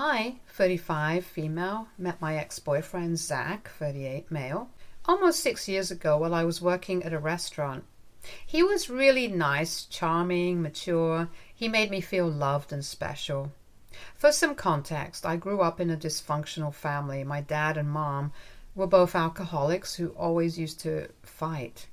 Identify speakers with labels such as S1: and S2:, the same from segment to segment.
S1: I, 35, female, met my ex-boyfriend Zack, 38, male, almost 6 years ago while I was working at a restaurant. He was really nice, charming, mature. He made me feel loved and special. For some context, I grew up in a dysfunctional family. My dad and mom were both alcoholics who always used to fight.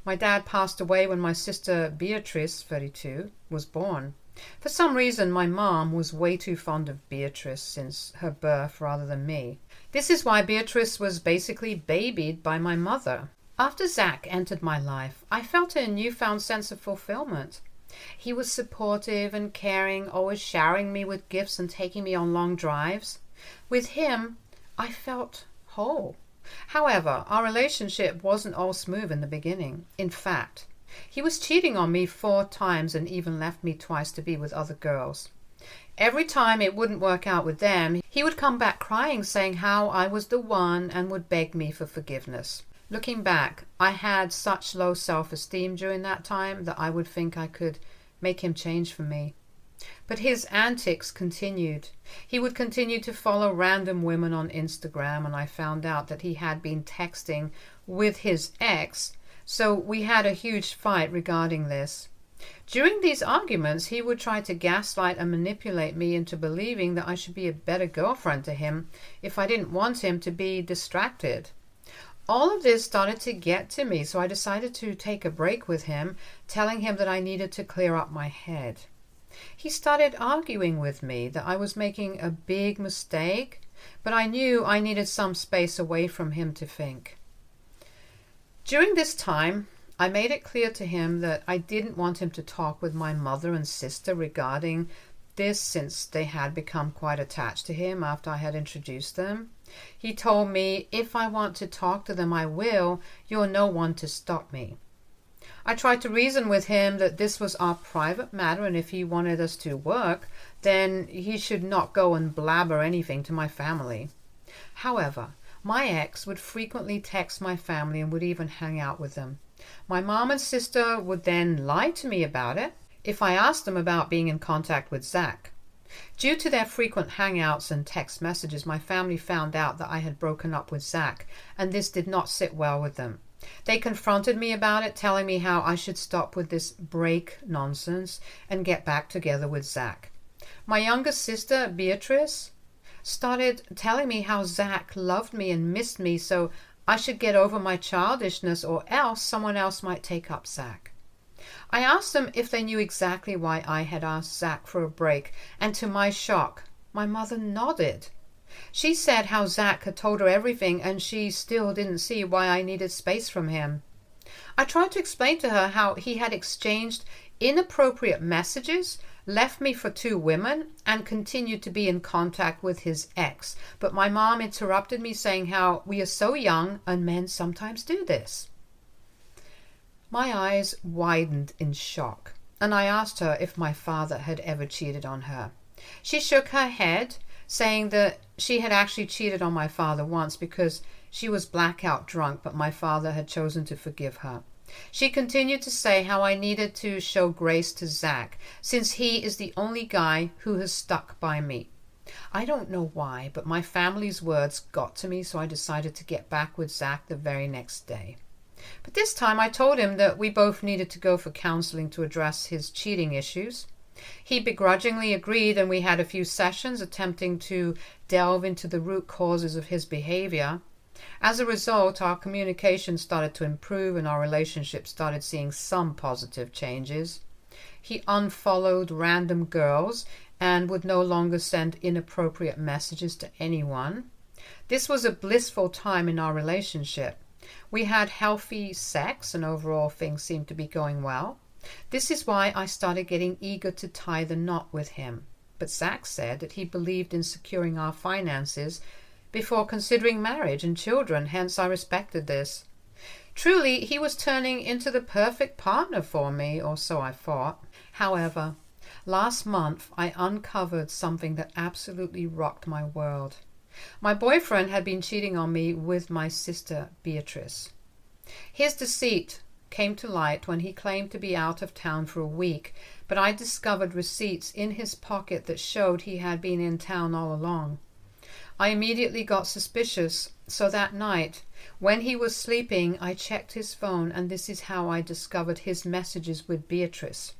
S1: My dad passed away when my sister Beatrice, 32, was born. For some reason, my mom was way too fond of Beatrice since her birth rather than me. This is why Beatrice was basically babied by my mother. After Zack entered my life, I felt a newfound sense of fulfillment. He was supportive and caring, always showering me with gifts and taking me on long drives. With him, I felt whole. However, our relationship wasn't all smooth in the beginning. In fact, he was cheating on me 4 times and even left me twice to be with other girls. Every time it wouldn't work out with them, he would come back crying, saying how I was the one and would beg me for forgiveness. Looking back, I had such low self-esteem during that time that I would think I could make him change for me. But his antics continued. He would continue to follow random women on Instagram, and I found out that he had been texting with his ex, so we had a huge fight regarding this. During these arguments, he would try to gaslight and manipulate me into believing that I should be a better girlfriend to him if I didn't want him to be distracted. All of this started to get to me, so I decided to take a break with him, telling him that I needed to clear up my head. He started arguing with me that I was making a big mistake, but I knew I needed some space away from him to think. During this time, I made it clear to him that I didn't want him to talk with my mother and sister regarding this, since they had become quite attached to him after I had introduced them. He told me, if I want to talk to them, I will. You're no one to stop me. I tried to reason with him that this was our private matter, and if he wanted us to work, then he should not go and blabber anything to my family. However, my ex would frequently text my family and would even hang out with them. My mom and sister would then lie to me about it if I asked them about being in contact with Zack. Due to their frequent hangouts and text messages, my family found out that I had broken up with Zack, and this did not sit well with them. They confronted me about it, telling me how I should stop with this break nonsense and get back together with Zack. My younger sister, Beatrice, started telling me how Zack loved me and missed me, so I should get over my childishness or else someone else might take up Zack. I asked them if they knew exactly why I had asked Zack for a break, and to my shock, my mother nodded. She said how Zack had told her everything and she still didn't see why I needed space from him. I tried to explain to her how he had exchanged inappropriate messages, left me for 2 women, and continued to be in contact with his ex. But my mom interrupted me, saying how we are so young and men sometimes do this. My eyes widened in shock, and I asked her if my father had ever cheated on her. She shook her head, saying that she had actually cheated on my father once because she was blackout drunk, but my father had chosen to forgive her. She continued to say how I needed to show grace to Zack, since he is the only guy who has stuck by me. I don't know why, but my family's words got to me, so I decided to get back with Zack the very next day. But this time I told him that we both needed to go for counseling to address his cheating issues. He begrudgingly agreed, and we had a few sessions attempting to delve into the root causes of his behavior. As a result, our communication started to improve and our relationship started seeing some positive changes. He unfollowed random girls and would no longer send inappropriate messages to anyone. This was a blissful time in our relationship. We had healthy sex and overall things seemed to be going well. This is why I started getting eager to tie the knot with him. But Zack said that he believed in securing our finances before considering marriage and children, hence I respected this. Truly, he was turning into the perfect partner for me, or so I thought. However, last month I uncovered something that absolutely rocked my world. My boyfriend had been cheating on me with my sister Beatrice. His deceit came to light when he claimed to be out of town for a week, but I discovered receipts in his pocket that showed he had been in town all along. I immediately got suspicious, so that night, when he was sleeping, I checked his phone, and this is how I discovered his messages with Beatrice.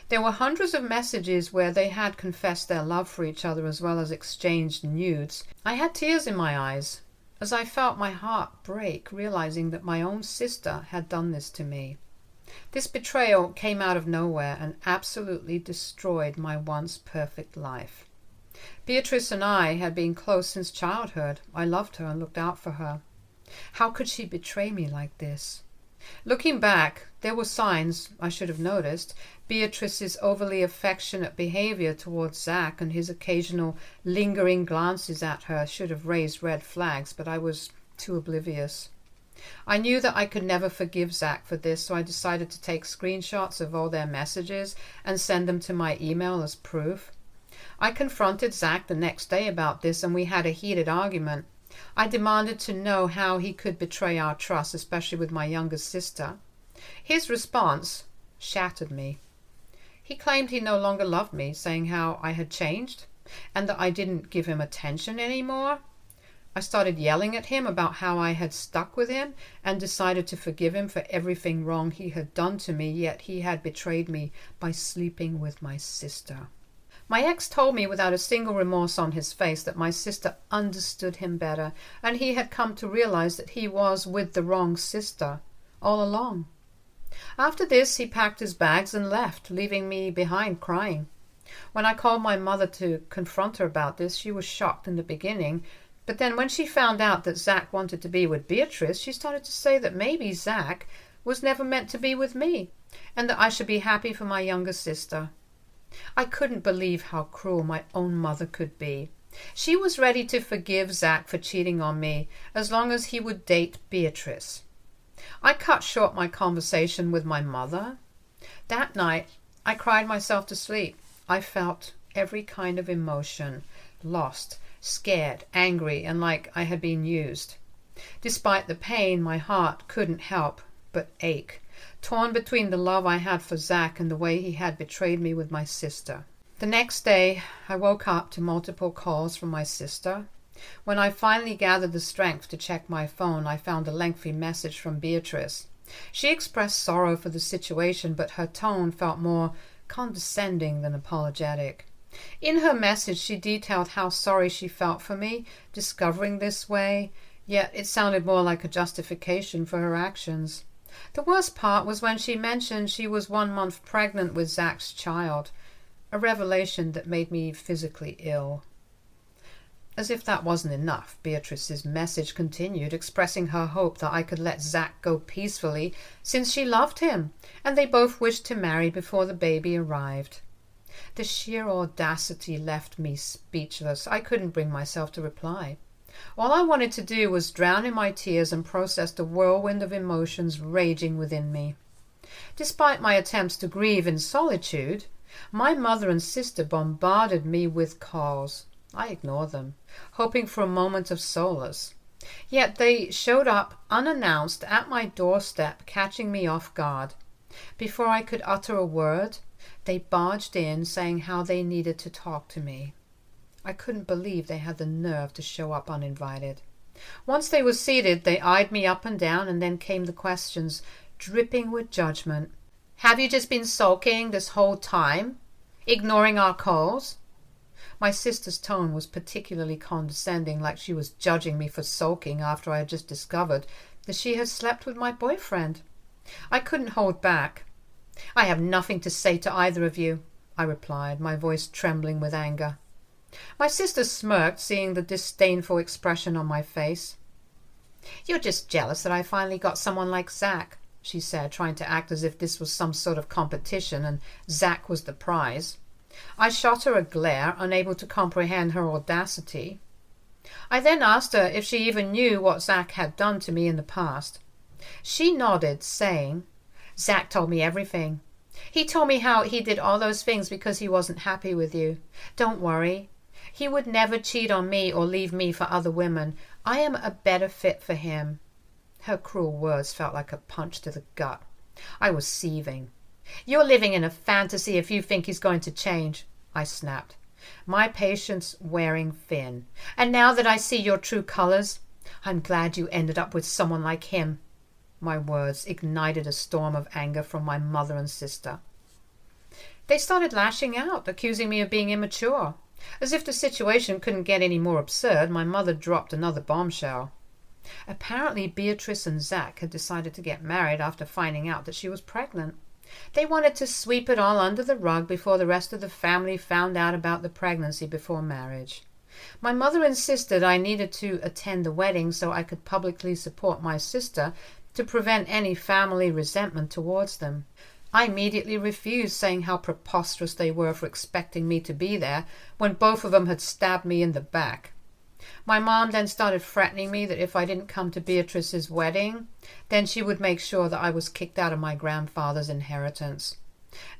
S1: There were hundreds of messages where they had confessed their love for each other as well as exchanged nudes. I had tears in my eyes as I felt my heart break, realizing that my own sister had done this to me. This betrayal came out of nowhere and absolutely destroyed my once perfect life. Beatrice and I had been close since childhood. I loved her and looked out for her. How could she betray me like this? Looking back, there were signs I should have noticed. Beatrice's overly affectionate behavior towards Zack and his occasional lingering glances at her should have raised red flags, but I was too oblivious. I knew that I could never forgive Zack for this, so I decided to take screenshots of all their messages and send them to my email as proof. I confronted Zack the next day about this, and we had a heated argument. I demanded to know how he could betray our trust, especially with my younger sister. His response shattered me. He claimed he no longer loved me, saying how I had changed and that I didn't give him attention anymore. I started yelling at him about how I had stuck with him and decided to forgive him for everything wrong he had done to me, yet he had betrayed me by sleeping with my sister. My ex told me without a single remorse on his face that my sister understood him better, and he had come to realize that he was with the wrong sister all along. After this, he packed his bags and left, leaving me behind crying. When I called my mother to confront her about this, she was shocked in the beginning, but then when she found out that Zack wanted to be with Beatrice, she started to say that maybe Zack was never meant to be with me, and that I should be happy for my younger sister. I couldn't believe how cruel my own mother could be. She was ready to forgive Zack for cheating on me as long as he would date Beatrice. I cut short my conversation with my mother. That night, I cried myself to sleep. I felt every kind of emotion, lost, scared, angry, and like I had been used. Despite the pain, my heart couldn't help but ache, torn between the love I had for Zack and the way he had betrayed me with my sister. The next day, I woke up to multiple calls from my sister. When I finally gathered the strength to check my phone, I found a lengthy message from Beatrice. She expressed sorrow for the situation, but her tone felt more condescending than apologetic. In her message, she detailed how sorry she felt for me discovering this way, yet it sounded more like a justification for her actions. The worst part was when she mentioned she was 1 month pregnant with Zack's child, a revelation that made me physically ill. As if that wasn't enough, Beatrice's message continued, expressing her hope that I could let Zack go peacefully since she loved him, and they both wished to marry before the baby arrived. The sheer audacity left me speechless. I couldn't bring myself to reply. All I wanted to do was drown in my tears and process the whirlwind of emotions raging within me. Despite my attempts to grieve in solitude, my mother and sister bombarded me with calls. I ignored them, hoping for a moment of solace. Yet they showed up unannounced at my doorstep, catching me off guard. Before I could utter a word, they barged in, saying how they needed to talk to me. I couldn't believe they had the nerve to show up uninvited. Once they were seated, they eyed me up and down, and then came the questions, dripping with judgment. Have you just been sulking this whole time? Ignoring our calls? My sister's tone was particularly condescending, like she was judging me for sulking after I had just discovered that she had slept with my boyfriend. I couldn't hold back. I have nothing to say to either of you, I replied, my voice trembling with anger. My sister smirked, seeing the disdainful expression on my face. You're just jealous that I finally got someone like Zack, she said, trying to act as if this was some sort of competition and Zack was the prize. I shot her a glare, unable to comprehend her audacity. I then asked her if she even knew what Zack had done to me in the past. She nodded, saying, Zack told me everything. He told me how he did all those things because he wasn't happy with you. Don't worry. He would never cheat on me or leave me for other women. I am a better fit for him. Her cruel words felt like a punch to the gut. I was seething. "You're living in a fantasy if you think he's going to change," I snapped, my patience wearing thin. "And now that I see your true colors, I'm glad you ended up with someone like him." My words ignited a storm of anger from my mother and sister. They started lashing out, accusing me of being immature. As if the situation couldn't get any more absurd, my mother dropped another bombshell. Apparently, Beatrice and Zack had decided to get married after finding out that she was pregnant. They wanted to sweep it all under the rug before the rest of the family found out about the pregnancy before marriage. My mother insisted I needed to attend the wedding so I could publicly support my sister to prevent any family resentment towards them. I immediately refused, saying how preposterous they were for expecting me to be there when both of them had stabbed me in the back. My mom then started threatening me that if I didn't come to Beatrice's wedding, then she would make sure that I was kicked out of my grandfather's inheritance.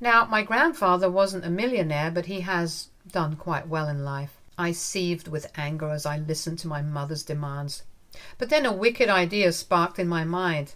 S1: Now, my grandfather wasn't a millionaire, but he has done quite well in life. I seethed with anger as I listened to my mother's demands. But then a wicked idea sparked in my mind.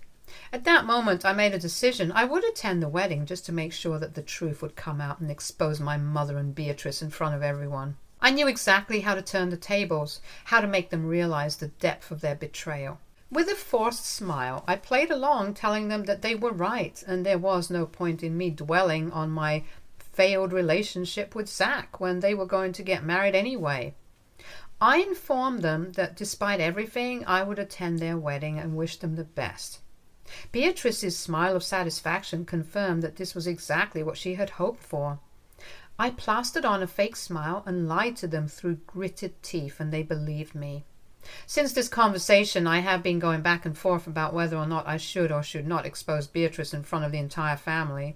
S1: At that moment, I made a decision. I would attend the wedding just to make sure that the truth would come out and expose my mother and Beatrice in front of everyone. I knew exactly how to turn the tables, how to make them realize the depth of their betrayal. With a forced smile, I played along, telling them that they were right, and there was no point in me dwelling on my failed relationship with Zack when they were going to get married anyway. I informed them that despite everything, I would attend their wedding and wish them the best. Beatrice's smile of satisfaction confirmed that this was exactly what she had hoped for. I plastered on a fake smile and lied to them through gritted teeth, and they believed me. Since this conversation, I have been going back and forth about whether or not I should or should not expose Beatrice in front of the entire family.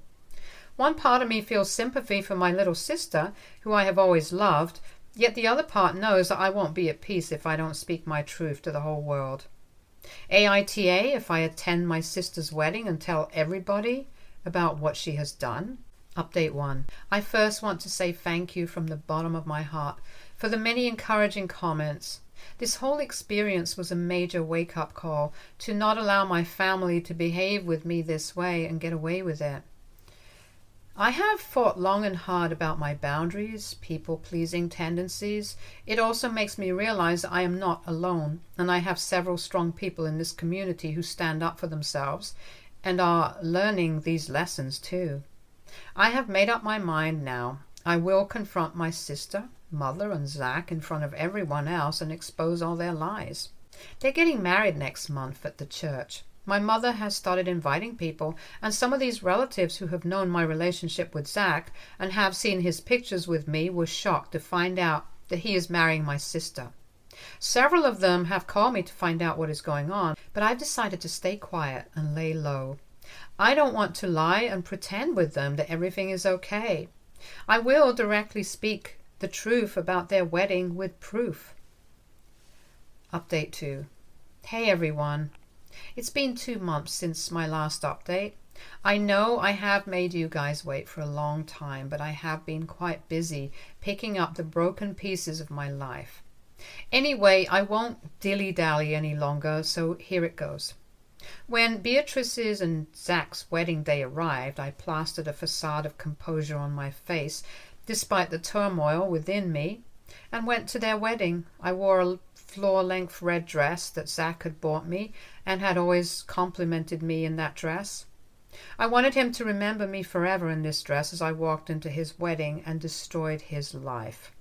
S1: One part of me feels sympathy for my little sister, who I have always loved, yet the other part knows that I won't be at peace if I don't speak my truth to the whole world. AITA if I attend my sister's wedding and tell everybody about what she has done. Update 1. I first want to say thank you from the bottom of my heart for the many encouraging comments. This whole experience was a major wake-up call to not allow my family to behave with me this way and get away with it. I have thought long and hard about my boundaries, people-pleasing tendencies. It also makes me realize I am not alone, and I have several strong people in this community who stand up for themselves and are learning these lessons too. I have made up my mind now. I will confront my sister, mother, and Zack in front of everyone else and expose all their lies. They're getting married next month at the church. My mother has started inviting people, and some of these relatives who have known my relationship with Zack and have seen his pictures with me were shocked to find out that he is marrying my sister. Several of them have called me to find out what is going on, but I've decided to stay quiet and lay low. I don't want to lie and pretend with them that everything is okay. I will directly speak the truth about their wedding with proof. Update 2. Hey everyone. It's been 2 months since my last update. I know I have made you guys wait for a long time, but I have been quite busy picking up the broken pieces of my life. Anyway, I won't dilly-dally any longer, so here it goes. When Beatrice's and Zack's wedding day arrived, I plastered a facade of composure on my face, despite the turmoil within me, and went to their wedding. I wore a floor-length red dress that Zack had bought me and had always complimented me in that dress. I wanted him to remember me forever in this dress as I walked into his wedding and destroyed his life.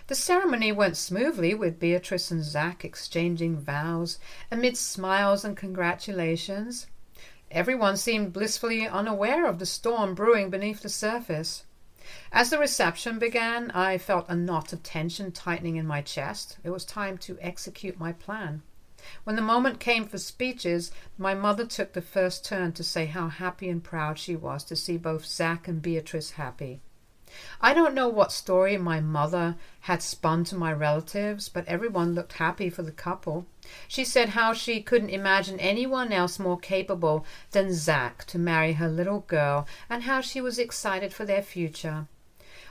S1: The ceremony went smoothly, with Beatrice and Zack exchanging vows amidst smiles and congratulations. Everyone seemed blissfully unaware of the storm brewing beneath the surface. As the reception began, I felt a knot of tension tightening in my chest. It was time to execute my plan. When the moment came for speeches, my mother took the first turn to say how happy and proud she was to see both Zack and Beatrice happy. I don't know what story my mother had spun to my relatives, but everyone looked happy for the couple. She said how she couldn't imagine anyone else more capable than Zack to marry her little girl, and how she was excited for their future.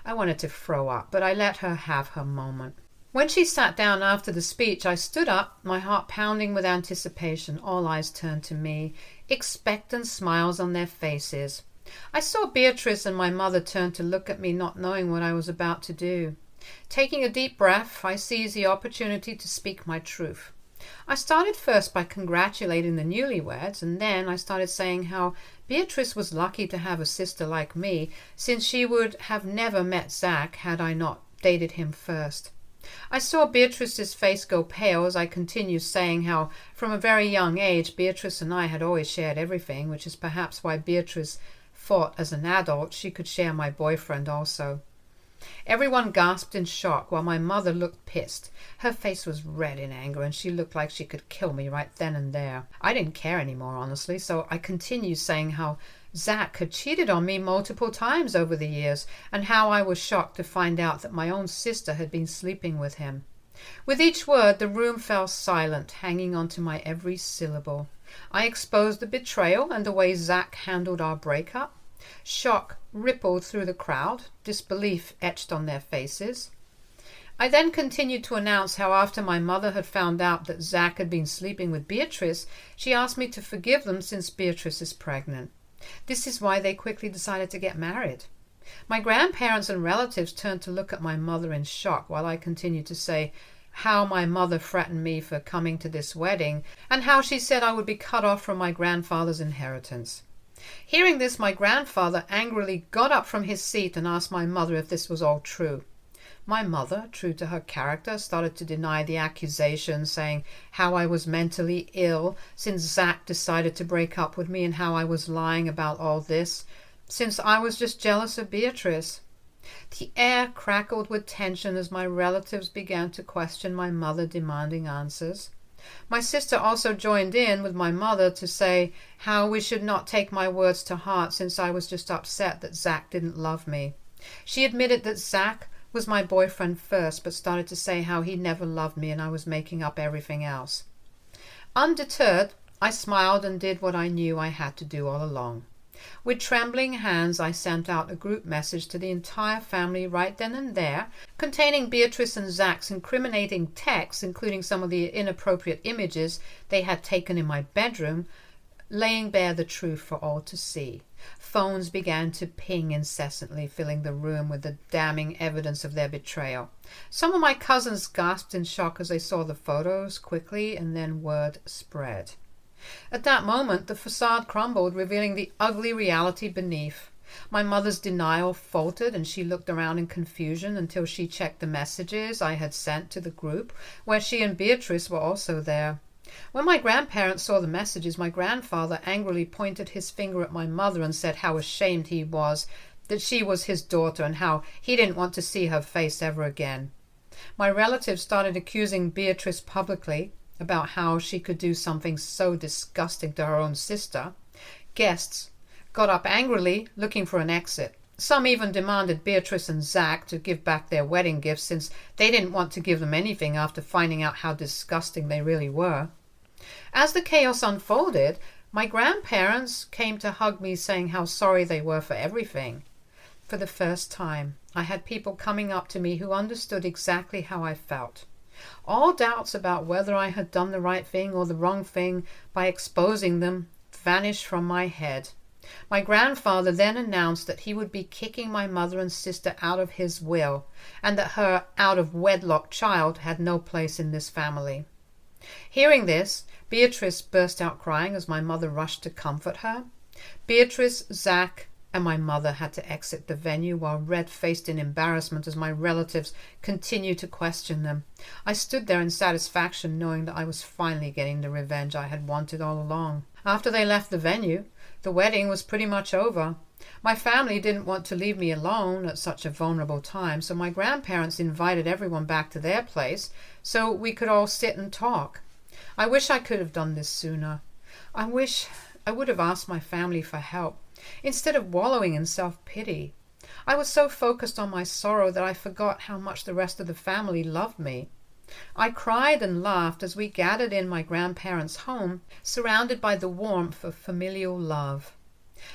S1: I wanted to throw up, but I let her have her moment. When she sat down after the speech, I stood up, my heart pounding with anticipation. All eyes turned to me, expectant smiles on their faces. I saw Beatrice and my mother turn to look at me, not knowing what I was about to do. Taking a deep breath, I seized the opportunity to speak my truth. I started first by congratulating the newlyweds, and then I started saying how Beatrice was lucky to have a sister like me, since she would have never met Zack had I not dated him first. I saw Beatrice's face go pale as I continued saying how from a very young age Beatrice and I had always shared everything, which is perhaps why Beatrice thought as an adult she could share my boyfriend also. Everyone gasped in shock while my mother looked pissed. Her face was red in anger and she looked like she could kill me right then and there. I didn't care anymore, honestly, so I continued saying how Zack had cheated on me multiple times over the years and how I was shocked to find out that my own sister had been sleeping with him. With each word, the room fell silent, hanging on to my every syllable. I exposed the betrayal and the way Zack handled our breakup. Shock rippled through the crowd, disbelief etched on their faces. I then continued to announce how after my mother had found out that Zack had been sleeping with Beatrice, she asked me to forgive them since Beatrice is pregnant. This is why they quickly decided to get married. My grandparents and relatives turned to look at my mother in shock while I continued to say how my mother threatened me for coming to this wedding and how she said I would be cut off from my grandfather's inheritance. Hearing this, my grandfather angrily got up from his seat and asked my mother if this was all true. My mother, true to her character, started to deny the accusation, saying how I was mentally ill since Zack decided to break up with me and how I was lying about all this, since I was just jealous of Beatrice. The air crackled with tension as my relatives began to question my mother, demanding answers. My sister also joined in with my mother to say how we should not take my words to heart since I was just upset that Zack didn't love me. She admitted that Zack was my boyfriend first, but started to say how he never loved me and I was making up everything else. Undeterred, I smiled and did what I knew I had to do all along. With trembling hands, I sent out a group message to the entire family right then and there, containing Beatrice and Zack's incriminating texts, including some of the inappropriate images they had taken in my bedroom, laying bare the truth for all to see. Phones began to ping incessantly, filling the room with the damning evidence of their betrayal. Some of my cousins gasped in shock as they saw the photos quickly, and then word spread. At that moment, the facade crumbled, revealing the ugly reality beneath. My mother's denial faltered, and she looked around in confusion until she checked the messages I had sent to the group, where she and Beatrice were also there. When my grandparents saw the messages, my grandfather angrily pointed his finger at my mother and said how ashamed he was that she was his daughter and how he didn't want to see her face ever again. My relatives started accusing Beatrice publicly about how she could do something so disgusting to her own sister. Guests got up angrily, looking for an exit. Some even demanded Beatrice and Zack to give back their wedding gifts since they didn't want to give them anything after finding out how disgusting they really were. As the chaos unfolded, my grandparents came to hug me, saying how sorry they were for everything. For the first time, I had people coming up to me who understood exactly how I felt. All doubts about whether I had done the right thing or the wrong thing by exposing them vanished from my head. My grandfather then announced that he would be kicking my mother and sister out of his will, and that her out-of-wedlock child had no place in this family. Hearing this, Beatrice burst out crying as my mother rushed to comfort her. Beatrice, Zack, and my mother had to exit the venue while red-faced in embarrassment as my relatives continued to question them. I stood there in satisfaction, knowing that I was finally getting the revenge I had wanted all along. After they left the venue, the wedding was pretty much over. My family didn't want to leave me alone at such a vulnerable time, so my grandparents invited everyone back to their place so we could all sit and talk. I wish I could have done this sooner. I wish I would have asked my family for help, instead of wallowing in self-pity. I was so focused on my sorrow that I forgot how much the rest of the family loved me. I cried and laughed as we gathered in my grandparents' home, surrounded by the warmth of familial love.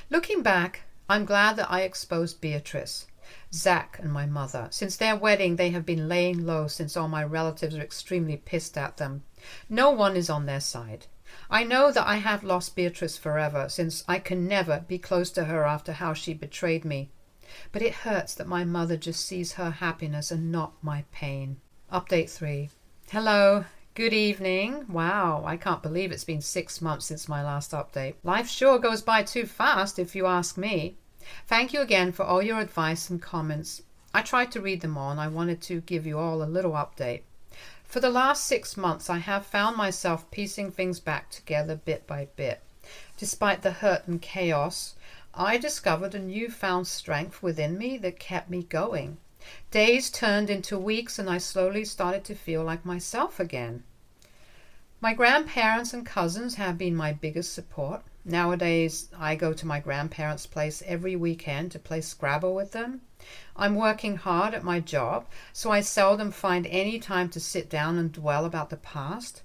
S1: Looking back, I'm glad that I exposed Beatrice. Zack and my mother. Since their wedding, they have been laying low since all my relatives are extremely pissed at them. No one is on their side. I know that I have lost Beatrice forever, since I can never be close to her after how she betrayed me. But it hurts that my mother just sees her happiness and not my pain. Update 3. Hello. Good evening. Wow, I can't believe it's been 6 months since my last update. Life sure goes by too fast if you ask me. Thank you again for all your advice and comments. I tried to read them all and I wanted to give you all a little update. For the last 6 months I have found myself piecing things back together bit by bit. Despite the hurt and chaos, I discovered a newfound strength within me that kept me going. Days turned into weeks and I slowly started to feel like myself again. My grandparents and cousins have been my biggest support. Nowadays, I go to my grandparents' place every weekend to play Scrabble with them. I'm working hard at my job, so I seldom find any time to sit down and dwell about the past.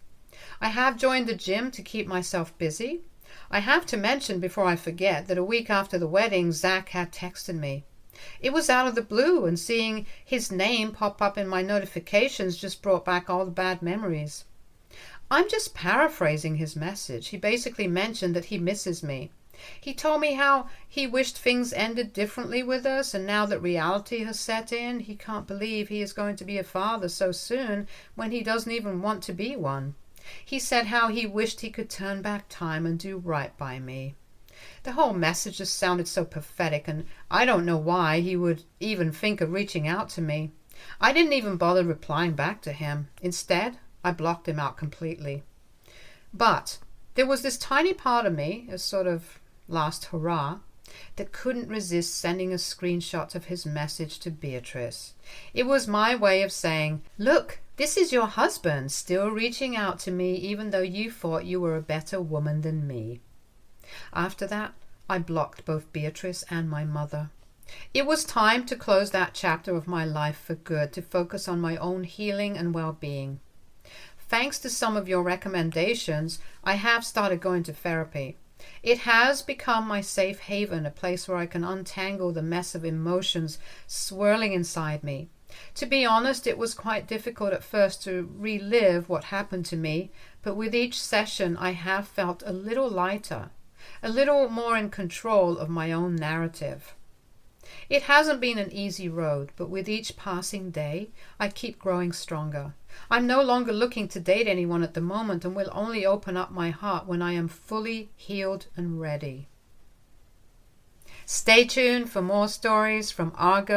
S1: I have joined the gym to keep myself busy. I have to mention before I forget that a week after the wedding, Zack had texted me. It was out of the blue, and seeing his name pop up in my notifications just brought back all the bad memories. I'm just paraphrasing his message. He basically mentioned that he misses me. He told me how he wished things ended differently with us, and now that reality has set in, he can't believe he is going to be a father so soon when he doesn't even want to be one. He said how he wished he could turn back time and do right by me. The whole message just sounded so pathetic, and I don't know why he would even think of reaching out to me. I didn't even bother replying back to him. Instead, I blocked him out completely. But there was this tiny part of me, a sort of last hurrah, that couldn't resist sending a screenshot of his message to Beatrice. It was my way of saying, "Look, this is your husband still reaching out to me even though you thought you were a better woman than me." After that, I blocked both Beatrice and my mother. It was time to close that chapter of my life for good, to focus on my own healing and well-being. Thanks to some of your recommendations, I have started going to therapy. It has become my safe haven, a place where I can untangle the mess of emotions swirling inside me. To be honest, it was quite difficult at first to relive what happened to me, but with each session I have felt a little lighter, a little more in control of my own narrative. It hasn't been an easy road, but with each passing day, I keep growing stronger. I'm no longer looking to date anyone at the moment and will only open up my heart when I am fully healed and ready. Stay tuned for more stories from Argo.